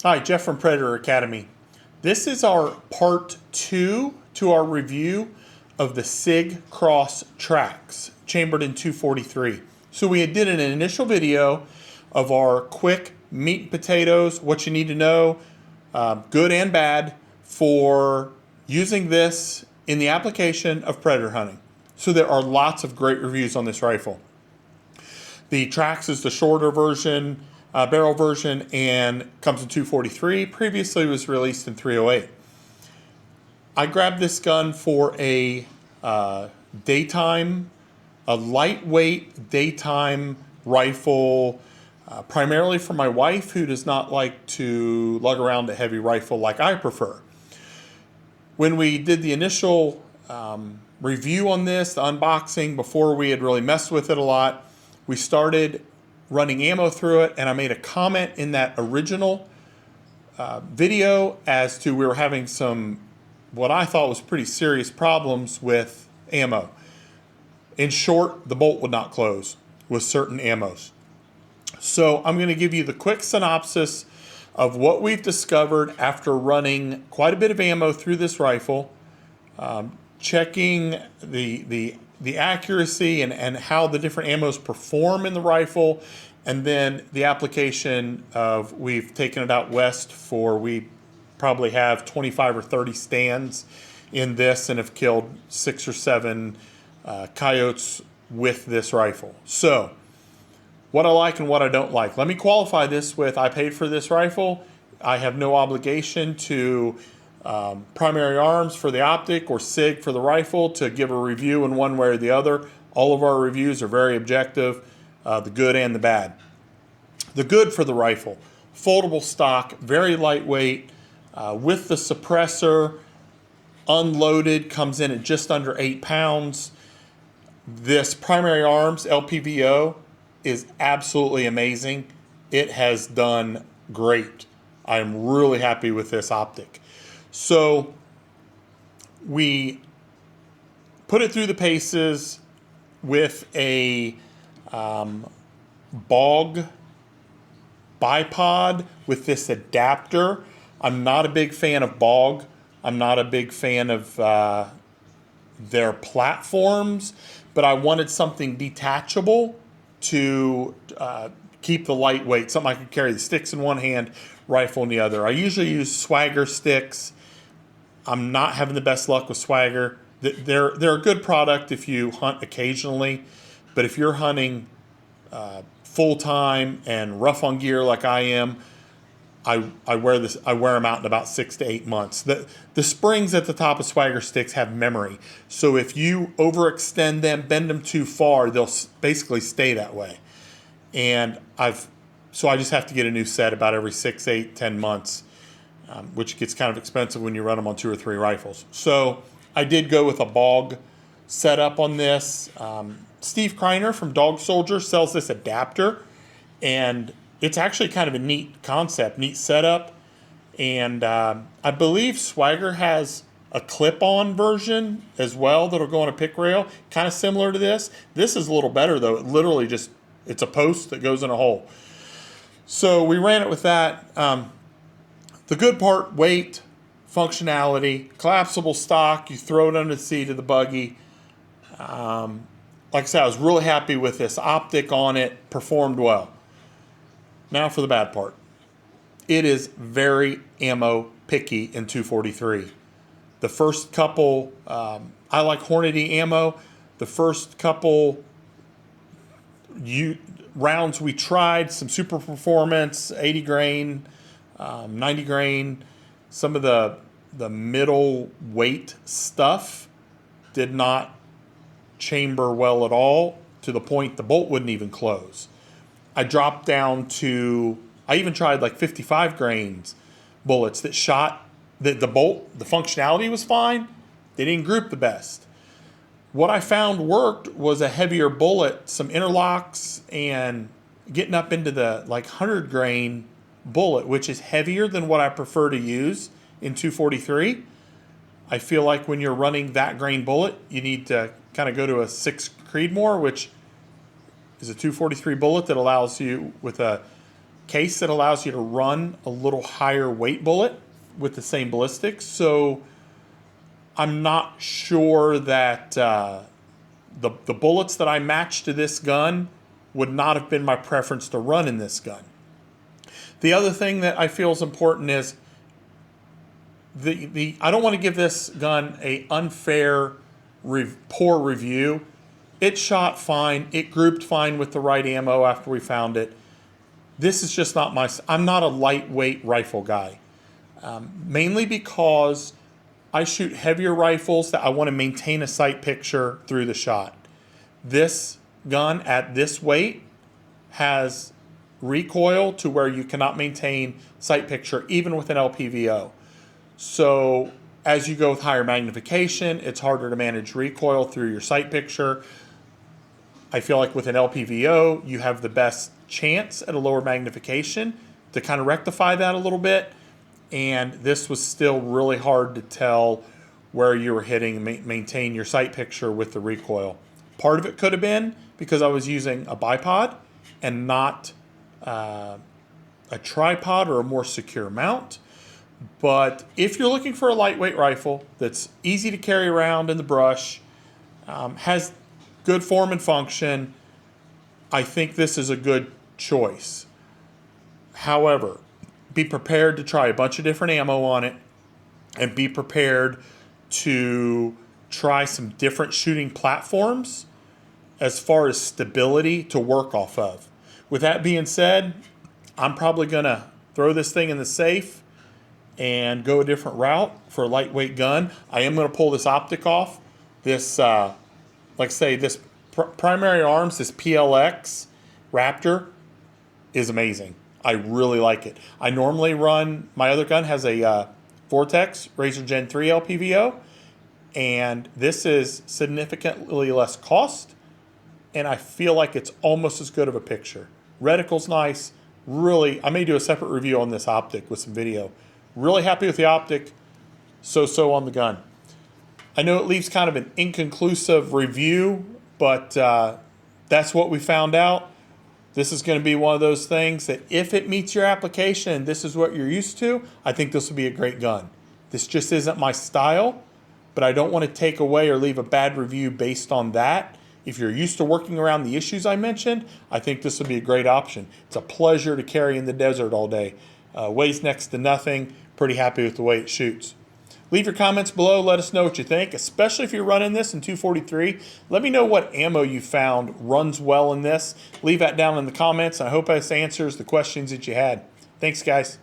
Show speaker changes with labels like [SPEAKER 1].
[SPEAKER 1] Hi, Jeff from Predator Academy. This is our part 2 to our review of the SIG Cross Trax, chambered in 243. So we did an initial video of our quick meat and potatoes, what you need to know, good and bad, for using this in the application of predator hunting. So there are lots of great reviews on this rifle. The Trax is the shorter version, barrel version, and comes in 243. Previously was released in 308. I grabbed this gun for a lightweight daytime rifle, primarily for my wife, who does not like to lug around a heavy rifle like I prefer. When we did the initial review on this, the unboxing, before we had really messed with it a lot, we started running ammo through it, and I made a comment in that original video as to we were having some, what I thought was pretty serious problems with ammo. In short, the bolt would not close with certain ammos. So I'm going to give you the quick synopsis of what we've discovered after running quite a bit of ammo through this rifle, checking the accuracy and how the different ammos perform in the rifle, and then the application of, we've taken it out west for, we probably have 25 or 30 stands in this and have killed 6 or 7 coyotes with this rifle. So what I like and what I don't like. Let me qualify this with, I paid for this rifle. I have no obligation to Primary Arms for the optic or SIG for the rifle to give a review in one way or the other. All of our reviews are very objective, the good and the bad. The good for the rifle: foldable stock, very lightweight, with the suppressor, unloaded, comes in at just under 8 pounds. This Primary Arms LPVO is absolutely amazing. It has done great. I am really happy with this optic. So we put it through the paces with a bog bipod with this adapter. I'm not a big fan of bog. I'm not a big fan of their platforms, but I wanted something detachable to keep the lightweight, something I could carry the sticks in one hand, rifle in the other. I usually use Swagger sticks. I'm not having the best luck with Swagger. They're a good product if you hunt occasionally, but if you're hunting full-time and rough on gear like I am, I wear them out in about 6 to 8 months. The springs at the top of Swagger sticks have memory, so if you overextend them, bend them too far, they'll basically stay that way. And so I just have to get a new set about every 6, 8, 10 months, which gets kind of expensive when you run them on 2 or 3 rifles. So I did go with a bog setup on this. Steve Kreiner from Dog Soldier sells this adapter, and it's actually kind of a neat concept, neat setup. And I believe Swagger has a clip-on version as well that'll go on a pick rail, kind of similar to this. This is a little better though. It literally just, it's a post that goes in a hole. So we ran it with that. The good part: weight, functionality, collapsible stock. You throw it under the seat of the buggy. Like I said, I was really happy with this optic on it. Performed well. Now for the bad part. It is very ammo picky in 243. The first couple, I like Hornady ammo. The first couple rounds we tried, some super performance, 80 grain, 90 grain, some of the middle weight stuff did not chamber well at all, to the point the bolt wouldn't even close. I dropped down to, I even tried like 55 grains bullets that shot, the bolt, the functionality was fine. They didn't group the best. What I found worked was a heavier bullet, some interlocks, and getting up into the like 100 grain bullet, which is heavier than what I prefer to use in 243. I feel like when you're running that grain bullet, you need to kind of go to a 6 Creedmoor, which is a 243 bullet that allows you, with a case that allows you to run a little higher weight bullet with the same ballistics. So I'm not sure that the bullets that I matched to this gun would not have been my preference to run in this gun. The other thing that I feel is important is I don't want to give this gun a unfair, poor review. It shot fine. It grouped fine with the right ammo after we found it. This is just not I'm not a lightweight rifle guy. Mainly because I shoot heavier rifles that I want to maintain a sight picture through the shot. This gun at this weight has recoil to where you cannot maintain sight picture even with an LPVO. So as you go with higher magnification, it's harder to manage recoil through your sight picture. I feel like with an LPVO, you have the best chance at a lower magnification to kind of rectify that a little bit. And this was still really hard to tell where you were hitting and maintain your sight picture with the recoil. Part of it could have been because I was using a bipod and not a tripod or a more secure mount. But if you're looking for a lightweight rifle that's easy to carry around in the brush, has good form and function, I think this is a good choice. However, be prepared to try a bunch of different ammo on it and be prepared to try some different shooting platforms as far as stability to work off of. With that being said, I'm probably going to throw this thing in the safe and go a different route for a lightweight gun. I am going to pull this optic off. This, like I say, this Primary Arms, this PLX Raptor is amazing. I really like it. I normally run, my other gun has a Vortex Razor Gen 3 LPVO, and this is significantly less cost, and I feel like it's almost as good of a picture. Reticle's nice. Really, I may do a separate review on this optic with some video. Really happy with the optic, so on the gun. I know it leaves kind of an inconclusive review, but that's what we found out. This is going to be one of those things that if it meets your application and this is what you're used to, I think this will be a great gun. This just isn't my style, but I don't want to take away or leave a bad review based on that. If you're used to working around the issues I mentioned, I think this would be a great option. It's a pleasure to carry in the desert all day. Weighs next to nothing. Pretty happy with the way it shoots. Leave your comments below. Let us know what you think, especially if you're running this in 243. Let me know what ammo you found runs well in this. Leave that down in the comments. I hope this answers the questions that you had. Thanks, guys.